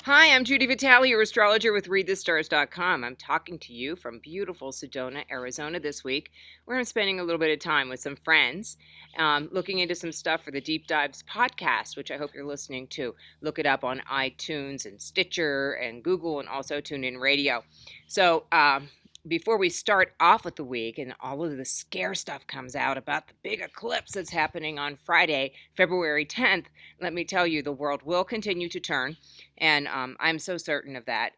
Hi, I'm Judy Vitale, your astrologer with ReadTheStars.com. I'm talking to you from beautiful Sedona, Arizona this week, where I'm spending a little bit of time with some friends, looking into some stuff for the Deep Dives podcast, which I hope you're listening to. Look it up on iTunes and Stitcher and Google and also TuneIn Radio. So, before we start off with the week and all of the scare stuff comes out about the big eclipse that's happening on Friday, February 10th, let me tell you, the world will continue to turn. And I'm so certain of that.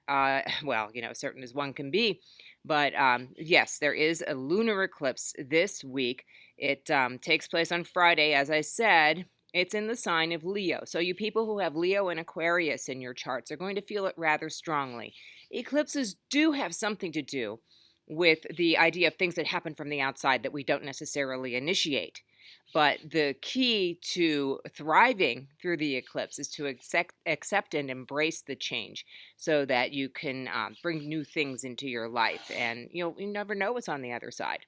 Certain as one can be. But yes, there is a lunar eclipse this week. It takes place on Friday, as I said. It's in the sign of Leo. So, you people who have Leo and Aquarius in your charts are going to feel it rather strongly. Eclipses do have something to do with the idea of things that happen from the outside that we don't necessarily initiate. But the key to thriving through the eclipse is to accept and embrace the change so that you can bring new things into your life. And you never know what's on the other side.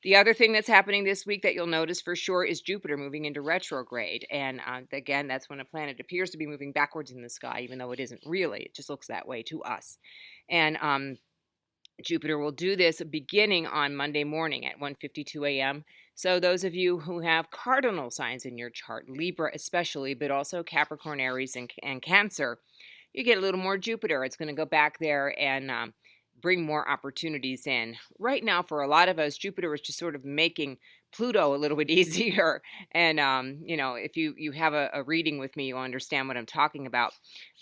The other thing that's happening this week that you'll notice for sure is Jupiter moving into retrograde. And again, that's when a planet appears to be moving backwards in the sky, even though it isn't really. It just looks that way to us. And Jupiter will do this beginning on Monday morning at 1:52 a.m. So those of you who have cardinal signs in your chart, Libra especially, but also Capricorn, Aries, and Cancer, you get a little more Jupiter. It's going to go back there and bring more opportunities in. Right now, for a lot of us, Jupiter is just sort of making Pluto a little bit easier. And, if you have a reading with me, you'll understand what I'm talking about.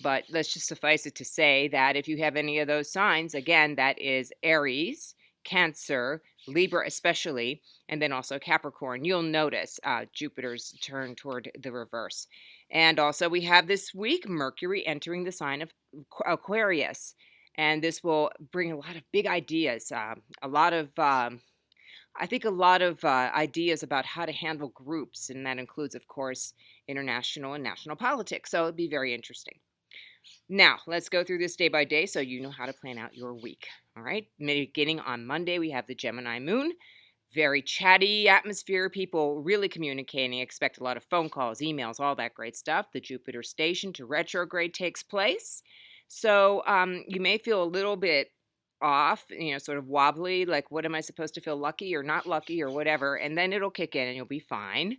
But let's just suffice it to say that if you have any of those signs, again, that is Aries, Cancer, Libra especially, and then also Capricorn, you'll notice Jupiter's turn toward the reverse. And also we have this week Mercury entering the sign of Aquarius. And this will bring a lot of big ideas, a lot of ideas about how to handle groups, and that includes, of course, international and national politics. So it'll be very interesting. Now, let's go through this day by day so you know how to plan out your week. All right, beginning on Monday, we have the Gemini moon. Very chatty atmosphere, people really communicating, expect a lot of phone calls, emails, all that great stuff. The Jupiter station to retrograde takes place. So you may feel a little bit off, sort of wobbly, like what am I supposed to feel lucky or not lucky or whatever, and then it'll kick in and you'll be fine.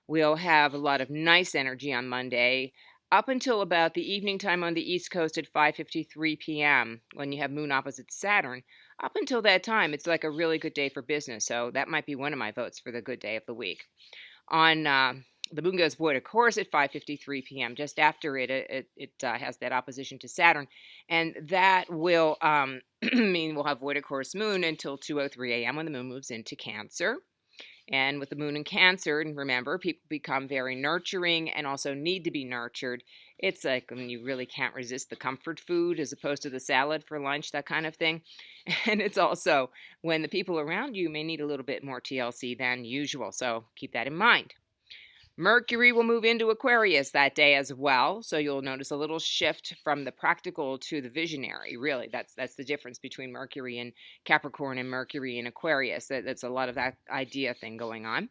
We'll have a lot of nice energy on Monday up until about the evening time on the East Coast at 5:53 p.m. when you have moon opposite Saturn. Up until that time, it's like a really good day for business, so that might be one of my votes for the good day of the week. On the moon goes void, of course, at 5:53 p.m. Just after it has that opposition to Saturn, and that will mean we'll have void, of course, moon until 2:03 a.m. when the moon moves into Cancer. And with the moon in Cancer, and remember, people become very nurturing and also need to be nurtured. It's like when you really can't resist the comfort food as opposed to the salad for lunch, that kind of thing. And it's also when the people around you may need a little bit more TLC than usual. So keep that in mind. Mercury will move into Aquarius that day as well, so you'll notice a little shift from the practical to the visionary. Really, that's the difference between Mercury and Capricorn and Mercury and Aquarius. That's a lot of that idea thing going on.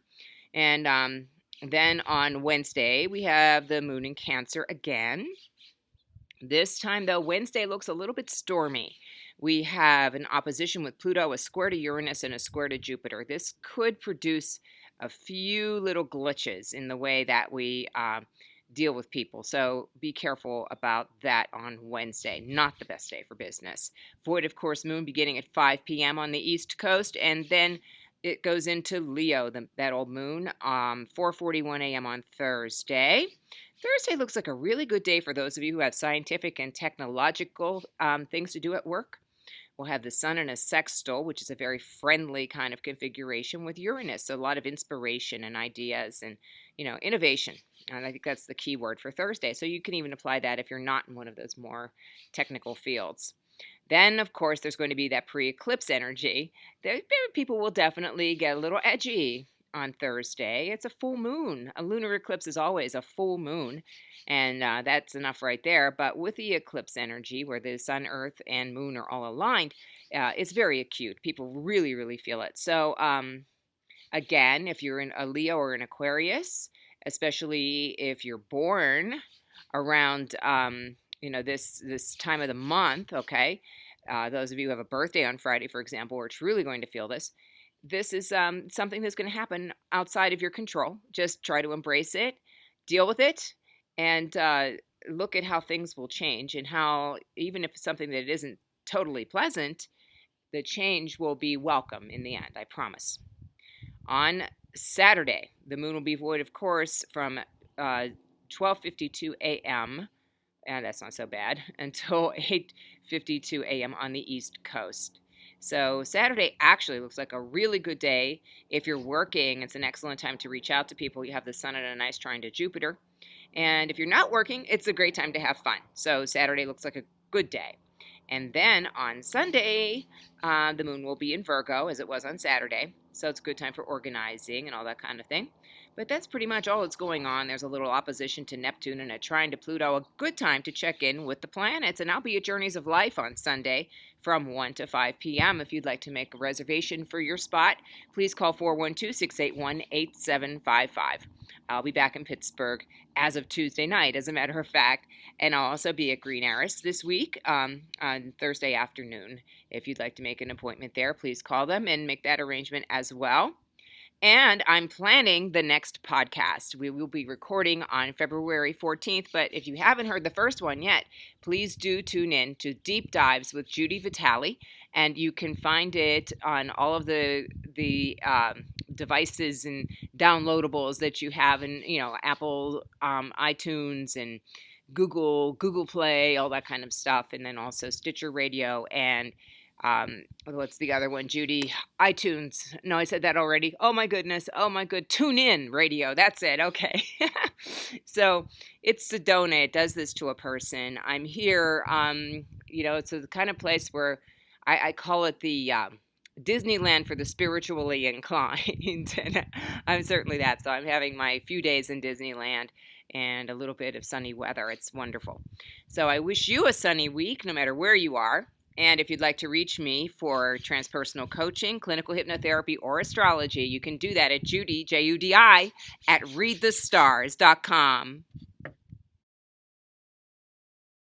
And then on Wednesday, we have the moon in Cancer again. This time, though, Wednesday looks a little bit stormy. We have an opposition with Pluto, a square to Uranus, and a square to Jupiter. This could produce a few little glitches in the way that we deal with people. So be careful about that on Wednesday. Not the best day for business. Void, of course, moon beginning at 5 p.m. on the East Coast, and then it goes into Leo, that old moon, 4:41 a.m. on Thursday. Thursday looks like a really good day for those of you who have scientific and technological things to do at work. We'll have the sun in a sextile, which is a very friendly kind of configuration with Uranus. So a lot of inspiration and ideas and, innovation. And I think that's the key word for Thursday. So you can even apply that if you're not in one of those more technical fields. Then, of course, there's going to be that pre-eclipse energy. People will definitely get a little edgy on Thursday. It's a full moon. A lunar eclipse is always a full moon, and that's enough right there. But with the eclipse energy, where the sun, earth, and moon are all aligned, it's very acute. People really, really feel it. So, again, if you're in a Leo or an Aquarius, especially if you're born around this time of the month, okay? Those of you who have a birthday on Friday, for example, we're truly going to feel this. This is something that's going to happen outside of your control. Just try to embrace it, deal with it, and look at how things will change, and how, even if it's something that isn't totally pleasant, the change will be welcome in the end, I promise. On Saturday, the moon will be void, of course, from 12:52 a.m., and that's not so bad, until 8:52 a.m. on the East Coast. So Saturday actually looks like a really good day. If you're working, it's an excellent time to reach out to people. You have the sun in a nice trine to Jupiter. And if you're not working, it's a great time to have fun. So Saturday looks like a good day. And then on Sunday, the moon will be in Virgo, as it was on Saturday. So it's a good time for organizing and all that kind of thing. But that's pretty much all that's going on. There's a little opposition to Neptune and a trine to Pluto. A good time to check in with the planets. And I'll be at Journeys of Life on Sunday from 1 to 5 p.m. If you'd like to make a reservation for your spot, please call 412-681-8755. I'll be back in Pittsburgh as of Tuesday night, as a matter of fact. And I'll also be at Green Arras this week on Thursday afternoon. If you'd like to make an appointment there, please call them and make that arrangement as well. And I'm planning the next podcast. We will be recording on February 14th, but if you haven't heard the first one yet, please do tune in to Deep Dives with Judy Vitale, and you can find it on all of the devices and downloadables that you have in, Apple, iTunes, and Google Play, all that kind of stuff, and then also Stitcher Radio and what's the other one, Judy? iTunes. No, I said that already. Oh my goodness. Oh my good. Tune in radio. That's it. Okay. So it's Sedona. It does this to a person. I'm here. It's the kind of place where I call it the Disneyland for the spiritually inclined. And I'm certainly that. So I'm having my few days in Disneyland and a little bit of sunny weather. It's wonderful. So I wish you a sunny week, no matter where you are. And if you'd like to reach me for transpersonal coaching, clinical hypnotherapy, or astrology, you can do that at Judy, Judi, at readthestars.com.